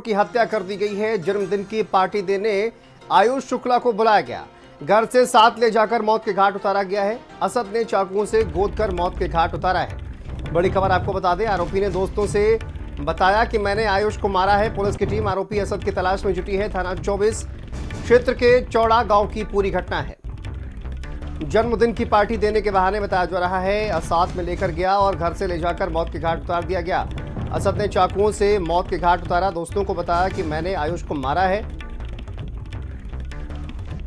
की हत्या कर दी गई है। जन्मदिन की पार्टी देने आयुष शुक्ला को बुलाया गया। घर से साथ ले जाकर मौत के घाट उतारा गया है। असद ने चाकुओं से गोदकर मौत के घाट उतारा है। बड़ी खबर आपको बता दें, आरोपी ने दोस्तों से बताया कि मैंने आयुष को मारा है। पुलिस की टीम आरोपी असद की तलाश में जुटी है। थाना 24 क्षेत्र के चौड़ा गांव की पूरी घटना है। जन्मदिन की पार्टी देने के बहाने बताया जा रहा है, साथ में लेकर गया और घर से ले जाकर मौत के घाट उतार दिया गया। असद ने चाकुओं से मौत के घाट उतारा। दोस्तों को बताया कि मैंने आयुष को मारा है।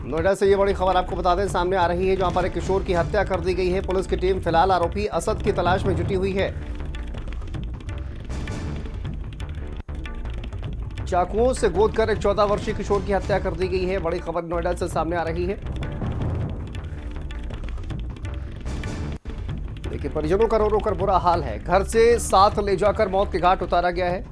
नोएडा से ये बड़ी खबर आपको बता दें सामने आ रही है, जहां पर एक किशोर की हत्या कर दी गई है। पुलिस की टीम फिलहाल आरोपी असद की तलाश में जुटी हुई है। चाकुओं से गोदकर एक 14 वर्षीय किशोर की हत्या कर दी गई है। बड़ी खबर नोएडा से सामने आ रही है। देखिए, परिजनों का रो रो कर बुरा हाल है। घर से साथ ले जाकर मौत के घाट उतारा गया है।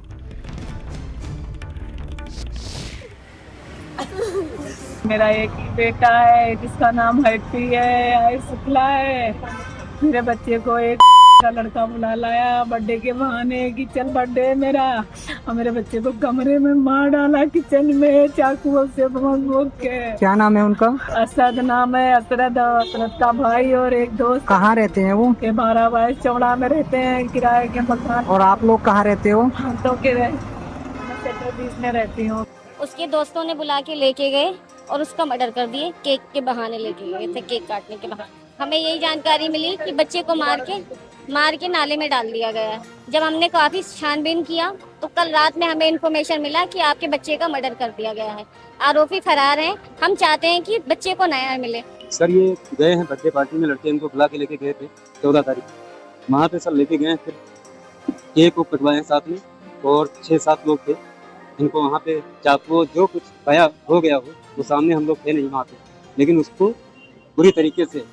मेरा एक ही बेटा है जिसका नाम हैप्पी है, आयुष शुक्ला है। मेरे बच्चे को एक का लड़का बुला लाया बर्थडे के बहाने कि चल बर्थडे है मेरा, और मेरे बच्चे को कमरे में मार डाला किचन में चाकुओं से भोंक के। क्या नाम है उनका? असद नाम है, असरद असरद का भाई और एक दोस्त। कहाँ रहते हैं वो? के 12 चौड़ा में रहते हैं, किराए के मकान। और आप लोग कहाँ रहते हो? हम तो सेक्टर 20 में रहती हूँ। उसके दोस्तों ने बुला के लेके गए और उसका मर्डर कर दिए। केक के बहाने लेके गए थे, केक काटने के बहाने। हमें यही जानकारी मिली कि बच्चे को मार के नाले में डाल दिया गया है। जब हमने काफी छानबीन किया तो कल रात में हमें इन्फॉर्मेशन मिला कि आपके बच्चे का मर्डर कर दिया गया है। आरोपी फरार हैं। हम चाहते हैं कि बच्चे को न्याय मिले। सर ये गए हैं बर्थडे पार्टी में, लड़के इनको बुला के लेके गए थे 14 तारीख। वहाँ पे सर लेके गए, फिर केक को कटवाए साथ में और 6-7 लोग थे। इनको वहाँ पे चाकू जो कुछ पाया हो गया हो, वो सामने हम लोग थे नहीं वहाँ पे, लेकिन उसको बुरी तरीके से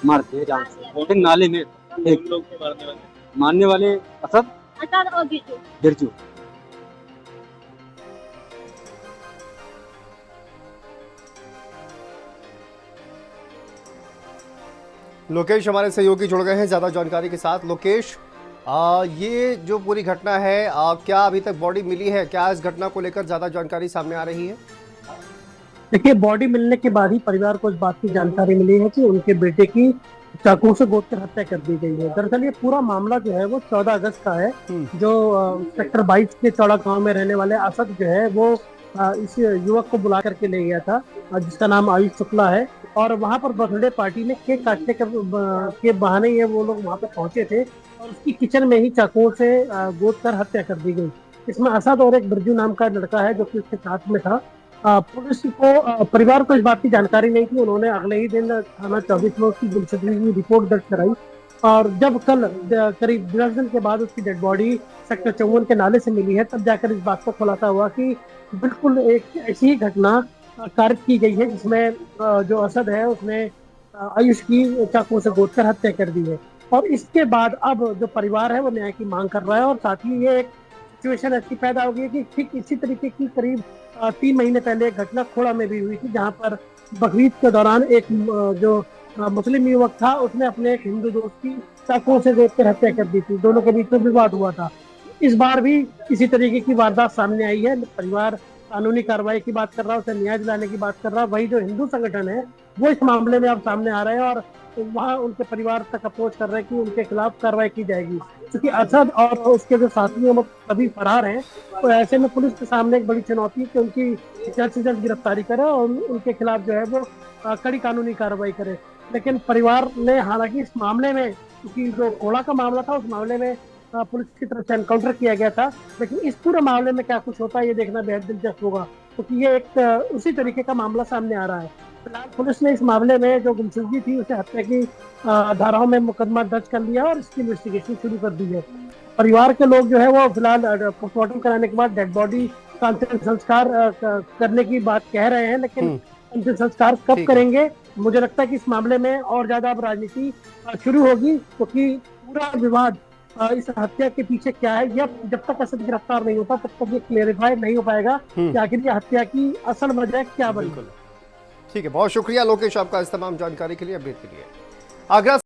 मारते हैं जान से। फिर नाले में मारने वाले असद और बिरजू। लोकेश हमारे सहयोगी जुड़ गए हैं ज्यादा जानकारी के साथ। लोकेश, ये जो पूरी घटना है, क्या अभी तक बॉडी मिली है? क्या इस घटना को लेकर ज्यादा जानकारी सामने आ रही है? देखिए, बॉडी मिलने के बाद ही परिवार को इस बात की जानकारी मिली है कि उनके बेटे की चाकू से गोदकर हत्या कर दी गई है। दरअसल ये पूरा मामला जो है वो 14 अगस्त का है। जो सेक्टर 22 के चौड़ा गांव में रहने वाले असद जो है वो इस युवक को बुला करके ले गया था, जिसका नाम आयुष शुक्ला है। और वहां पर बर्थडे पार्टी में केक काटने के बहाने ये वो लोग वहां पर पहुंचे थे और उसकी किचन में ही चाकुओं से गोदकर हत्या कर दी गई। इसमें असद और एक बिरजू नाम का लड़का है जो कि उसके साथ में था। पुलिस को परिवार को इस बात की जानकारी नहीं थी। उन्होंने अगले ही दिन थाना 24 में उसकी गुमशुदगी की रिपोर्ट दर्ज कराई और जब कल करीब 10 दिन के बाद उसकी डेड बॉडी सेक्टर 54 के नाले से मिली है, तब जाकर इस बात का खुलासा हुआ कि बिल्कुल एक ऐसी ही घटना कारित की गई है जिसमें जो असद है उसने आयुष की चाकू से गोदकर हत्या कर दी है। और इसके बाद अब जो परिवार है वो न्याय की मांग कर रहा है। और साथ ही ये एक सिचुएशन ऐसी पैदा हो गई है कि ठीक इसी तरीके की करीब 3 महीने पहले एक घटना खोड़ा में भी हुई थी, जहां पर बकरीद के दौरान एक जो मुस्लिम युवक था उसने अपने एक हिंदू दोस्त की चाकुओं से गोदकर हत्या कर दी थी। दोनों के बीच में विवाद हुआ था। इस बार भी इसी तरीके की वारदात सामने आई है। परिवार कानूनी कार्रवाई की बात कर रहा है, उसे न्याय दिलाने की बात कर रहा है। वही जो हिंदू संगठन है वो इस मामले में अब सामने आ रहे हैं और वहाँ उनके परिवार तक अप्रोच कर रहे हैं कि उनके खिलाफ कार्रवाई की जाएगी, क्योंकि असद और उसके जो साथी हैं वो सभी फरार हैं। तो ऐसे में पुलिस के सामने एक बड़ी चुनौती है कि उनकी जल्द से जल्द गिरफ्तारी करे और उनके खिलाफ जो है वो कड़ी कानूनी कार्रवाई करे। लेकिन परिवार ने हालांकि इस मामले में, क्योंकि जो कोड़ा का मामला था उस मामले में पुलिस की तरफ से एनकाउंटर किया गया था, लेकिन इस पूरे मामले में क्या कुछ होता है ये देखना बेहद दिलचस्प होगा, क्योंकि ये एक उसी तरीके का मामला सामने आ रहा है। फिलहाल पुलिस ने इस मामले में जो गुमशुदगी थी उसे हत्या की धाराओं में मुकदमा दर्ज कर लिया और इसकी इन्वेस्टिगेशन शुरू कर दी है। परिवार के लोग जो है वो फिलहाल पोस्टमार्टम कराने के बाद डेड बॉडी का अंतिम संस्कार करने की बात कह रहे हैं, लेकिन अंतिम संस्कार कब करेंगे? मुझे लगता है कि इस मामले में और ज्यादा अब राजनीति शुरू होगी, क्योंकि पूरा विवाद इस हत्या के पीछे क्या है, या जब तक असद गिरफ्तार नहीं होता तब तक ये क्लेरिफाई नहीं हो पाएगा कि आखिर ये हत्या की असल वजह क्या बनी। ठीक है, बहुत शुक्रिया लोकेश आपका इस तमाम जानकारी के लिए, अपडेट के लिए। आगरा